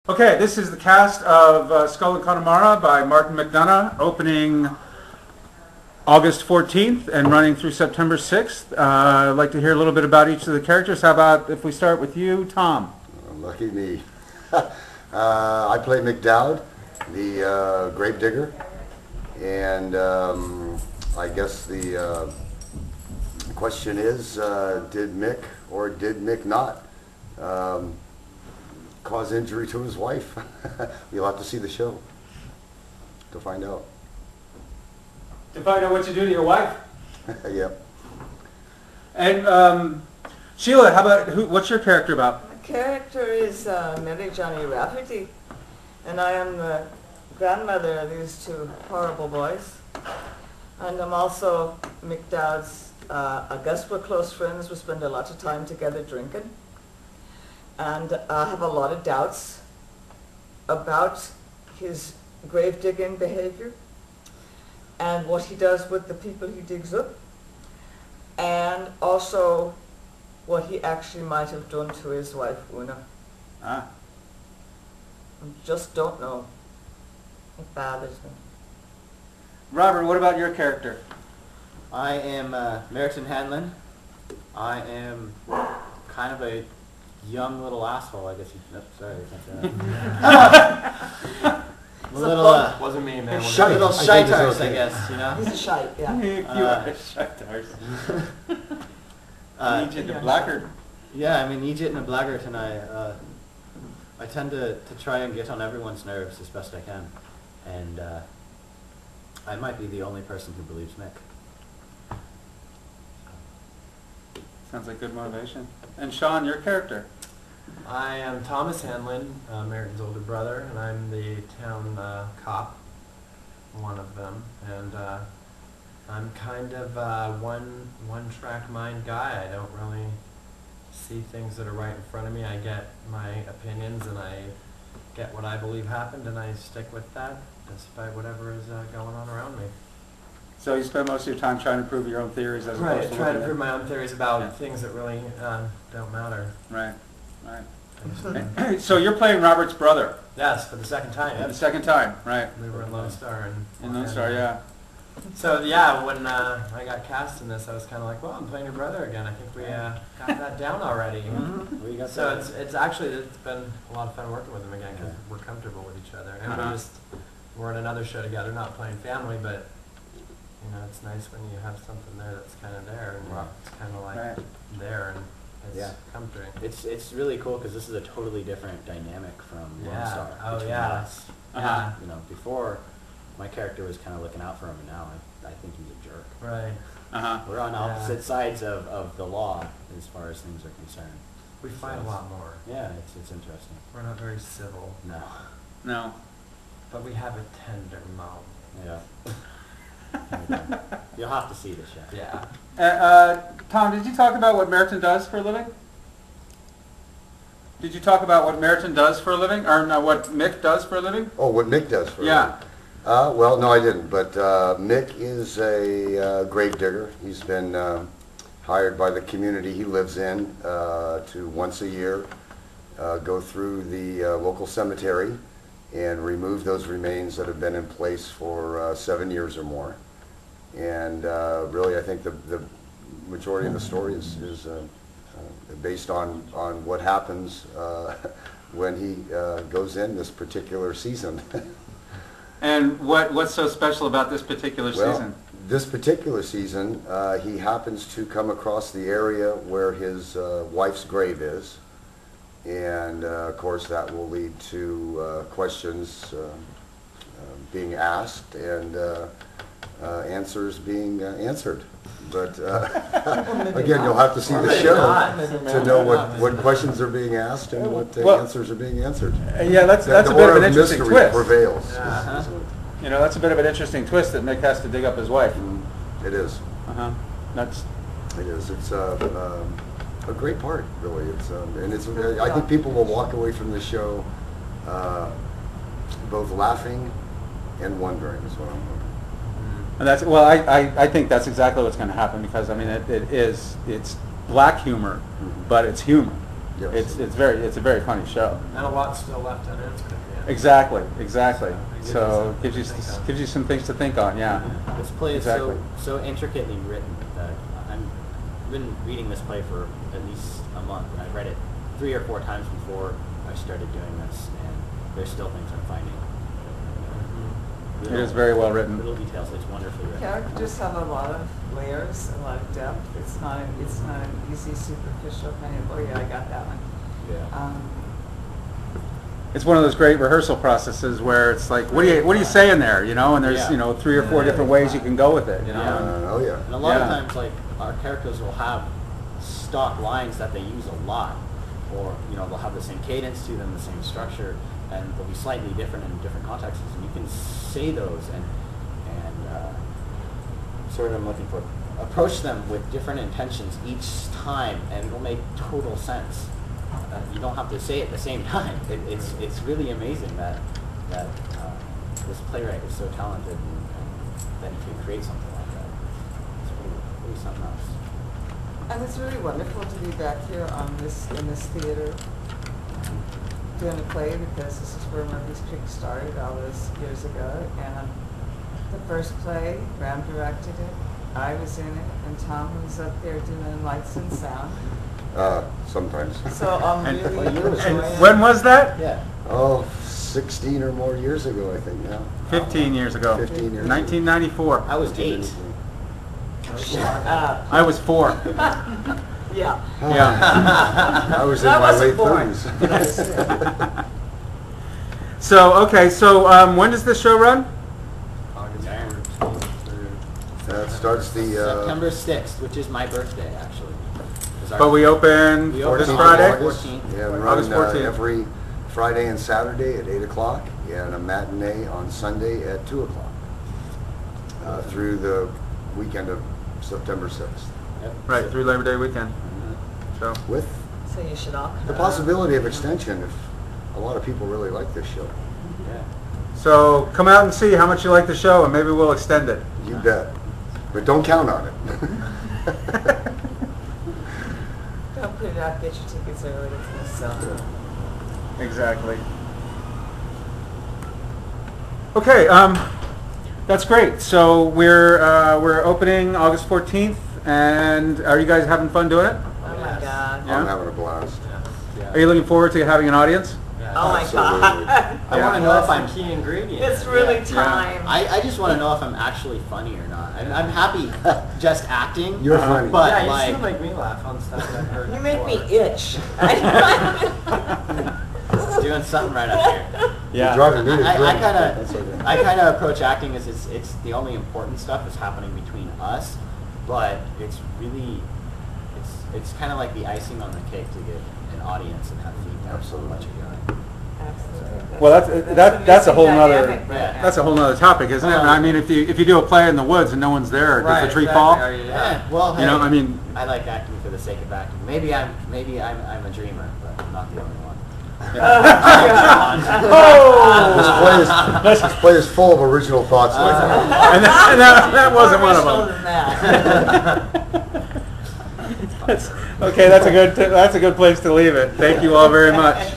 Okay, this is the cast of Skull and Connemara by Martin McDonough, opening August 14th and running through September 6th. I'd like to hear a little bit about each of the characters. How about if we start with you, Tom? Lucky me. I play McDowd, the gravedigger, and I guess the question is, did Mick or did Mick not cause injury to his wife? You'll have to see the show to find out. To find out what you do to your wife? Yep. And Sheila, how about what's your character about? My character is Mary Johnny Rafferty, and I am the grandmother of these two horrible boys. And I'm also McDowd's, I guess we're close friends. We spend a lot of time together drinking. And I have a lot of doubts about his grave digging behavior and what he does with the people he digs up, and also what he actually might have done to his wife Una. Ah. I just don't know. It bothers me. Robert, what about your character? I am Merriton Hanlon. I am kind of a young little asshole, I guess you should. Sorry, I can't say that. A little, wasn't me, man. little shy tars, I guess, you know? He's a shite, yeah. You are shite-tars. An Egypt and blackguard. Yeah, I'm an Egypt and a blackguard, and I tend to try and get on everyone's nerves as best I can. And I might be the only person who believes Mick. Sounds like good motivation. And Sean, your character? I am Thomas Hanlon, Merriton's older brother, and I'm the town cop, one of them. And I'm kind of one-track mind guy. I don't really see things that are right in front of me. I get my opinions and I get what I believe happened, and I stick with that despite whatever is going on around me. So you spend most of your time trying to prove your own theories as opposed to trying to looking prove at- my own theories about things that really don't matter. Right, right. So you're playing Robert's brother. Yes, for the second time. The second time, right? We were in Lone Star. In Lone Star, yeah. So yeah, when I got cast in this, I was kind of like, well, I'm playing your brother again. I think we got that down already. We got So that. it's actually been a lot of fun working with him again because we're comfortable with each other, and we're in another show together, not playing family, but you know, it's nice when you have something there that's kind of there, and it's kind of like there, and it's comforting. It's really cool because this is a totally different dynamic from Lone Yeah. Star. Oh between yeah. us. Yeah. You know, before my character was kind of looking out for him, and now I think he's a jerk. Right. We're on opposite sides of the law as far as things are concerned. We fight a lot more. Yeah, it's interesting. We're not very civil, No. but we have a tender mouth. Yeah. You'll have to see the show. Yeah. Tom, did you talk about what Merriton does for a living? Did you talk about what Merriton does for a living? Or no, what Mick does for a living? Oh, what Mick does for Yeah. well, no, I didn't. But Mick is a gravedigger. He's been hired by the community he lives in to once a year go through the local cemetery and remove those remains that have been in place for 7 years or more. And really, I think the majority of the story is based on what happens when he goes in this particular season. And what's so special about this particular season? This particular season, he happens to come across the area where his wife's grave is. And of course that will lead to questions being asked and answers being answered. But again, you'll have to see the show to know what questions are being asked and what answers are being answered. Yeah, that's a bit of an interesting mystery twist. prevails. You know, that's a bit of an interesting twist that Mick has to dig up his wife. It is. It is. It's a great part, really. It's and it's. I think people will walk away from the show both laughing and wondering. Is what I'm hoping. And that's I think that's exactly what's going to happen because I mean it's black humor, but it's humor. Yes. It's a very funny show. And a lot still left unanswered. Yeah. Exactly. So gives you some things to think on. Yeah. This play is Exactly. so intricately written that I've been reading this play for at least a month, and I've read it 3 or 4 times before I started doing this, and there's still things I'm finding. It is very well written. Little details. It's wonderfully written. Characters have a lot of layers, a lot of depth. It's not an easy, superficial kind of, oh yeah, I got that one. Yeah. It's one of those great rehearsal processes where it's like, what are you saying there? You know, and there's Yeah. 3 or 4 different ways you can go with it. You know. Yeah. Oh, yeah. And a lot of Yeah. times, like, our characters will have stock lines that they use a lot, or they'll have the same cadence to them, the same structure, and they'll be slightly different in different contexts. And you can say those and sort of, I'm looking for, approach them with different intentions each time, and it'll make total sense. You don't have to say it at the same time. It's really amazing that this playwright is so talented and that he can create something like that. It's really something else. And it's really wonderful to be back here in this theater doing a play, because this is where Murphy's Creek started all those years ago. And the first play, Graham directed it, I was in it, and Tom was up there doing lights and sound. Sometimes. So I'm And- really And enjoying it. when was that? Yeah. Oh, 16 or more years ago, I think now. 15 years ago. 15 years. 1994. I was 8. Shut up. I was 4. Yeah. Yeah. I was in I my wasn't late born. 30s. So when does this show run? August Yeah. 14th through That starts the September 6th, which is my birthday, actually. Is our- But we open We open this on Friday. August 14th. Yeah, we August run 14th. every Friday and Saturday at 8 o'clock, and a matinee on Sunday at 2 o'clock, through the weekend of September 6th, Yep. Right, through Labor Day weekend. So with So you should all. the possibility of extension if a lot of people really like this show. Yeah. so come out and see how much you like the show, and maybe we'll extend it. You bet. But don't count on it. Don't put it out, get your tickets early, it's gonna sell. Exactly. Okay, that's great. So we're opening August 14th, and are you guys having fun doing it? Oh my Yes. God. Yeah. I'm having a blast. yeah. Are you looking forward to having an audience? Yeah. Oh my Absolutely. God. I Yeah. want to know if I'm. That's the key ingredient. It's really Yeah. time. I just want to know if I'm actually funny or not. I'm happy just acting. You're funny. But yeah, you like, still make me laugh on stuff that I've heard You make me before. itch. doing something right up here. You're driving me to I drink. kind That's okay. of, I kind of approach acting as it's the only important stuff is happening between us, but it's really, it's kind of like the icing on the cake to get an audience and have feedback from what you're doing. Absolutely. Well, that's a whole missing nother dynamic right now. that's a whole nother topic, isn't it? I mean, if you do a play in the woods and no one's there, does Right, the tree exactly. fall? Are you- Yeah. Well, hey, You know, I mean, I like acting for the sake of acting. Maybe I'm a dreamer, but I'm not the only one. oh, This play is full of original thoughts like that. and that wasn't one of More them. original than that. Okay, that's a good place to leave it. Thank you all very much.